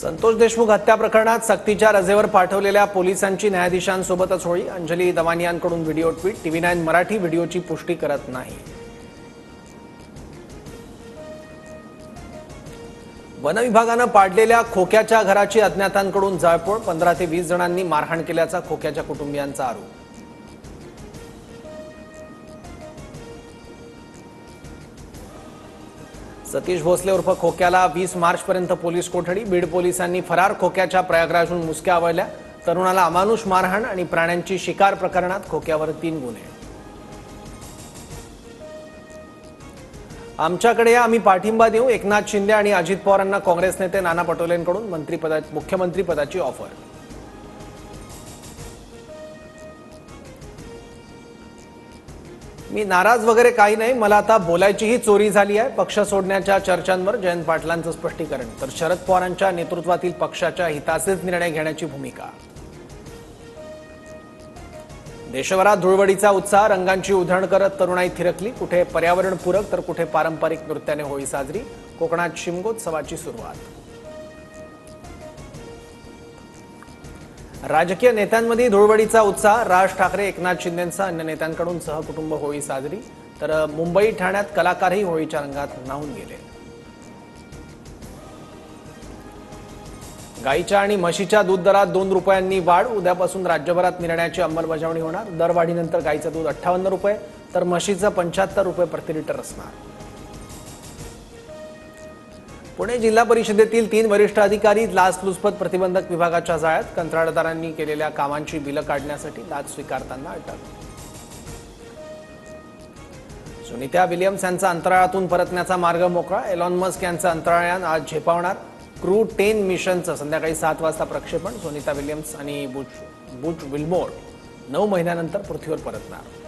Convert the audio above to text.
संतोष देशमुख हत्या प्रकरणात सक्तीच्या रजेवर पाठवलेल्या पोलिसांची न्यायाधीशांसोबतच होळी। अंजली दवानियांकडून व्हिडिओ ट्विट। TV9 मराठी व्हिडिओची पुष्टी करत नाही। वन विभागाने पाडलेल्या खोक्याच्या घराची अज्ञातांकडून जाळपोळ। 15 ते 20 जणांनी मारहाण केल्याचा खोक्याच्या कुटुंबियांचा आरोप। सतीश भोसले उर्फ खोक्याला 20 मार्चपर्यंत पोलीस कोठडी। बीड पोलिसांनी फरार खोक्याच्या प्रयागराजहून मुसक्या आवळल्या। तरुणाला अमानुष मारहाण आणि प्राण्यांची शिकार प्रकरणात खोक्यावर 3 गुन्हे। आमच्याकडे आम्ही पाठिंबा देऊ। एकनाथ शिंदे आणि अजित पवारांना काँग्रेस नेते नाना पटोलेंकडून मुख्यमंत्रीपदाची ऑफर। मी नाराज वगैरे काही नाही, मला आता बोलायचीही चोरी झाली आहे। पक्ष सोडण्याच्या चर्चांवर जयंत पाटलांचं स्पष्टीकरण। तर शरद पवारांच्या नेतृत्वातील पक्षाच्या हिताचेच निर्णय घेण्याची भूमिका। देशभरात धुळवडीचा उत्साह। रंगांची उधळण करत तरुणाई थिरकली। कुठे पर्यावरणपूरक तर कुठे पारंपरिक नृत्याने होळी साजरी। कोकणात शिमगोत्सवाची सुरुवात। राजकीय नेत्यांमध्ये धुळवडीचा उत्साह। राज ठाकरे, एकनाथ शिंदेंसह अन्य नेत्यांकडून सहकुटुंब होळी साजरी। तर मुंबई ठाण्यात कलाकारही होळीच्या रंगात न्हाऊन गेले। गाईच्या आणि म्हशीच्या दूध दरात 2 रुपयांनी वाढ। उद्यापासून राज्यभरात निर्णयाची अंमलबजावणी होणार। दरवाढीनंतर गाईचं दूध 58 रुपये तर म्हशीचं 75 रुपये प्रति लिटर असणार। पुणे जिल्हा परिषदेतील 3 वरिष्ठ अधिकारी लाचलुचपत प्रतिबंधक विभागाच्या जाळ्यात। कंत्राटदारांनी केलेल्या कामांची बिलं काढण्यासाठी लाच स्वीकारताना अटक। सुनीता विलियम्स यांचा अंतराळातून परतण्याचा मार्ग मोकळा। एलॉन मस्क यांचं अंतराळयान आज झेपावणार। क्रू 10 मिशनचं संध्याकाळी 7 वाजता प्रक्षेपण। सुनीता विलियम्स आणि बुच विल्मोर 9 महिन्यानंतर पृथ्वीवर परतणार।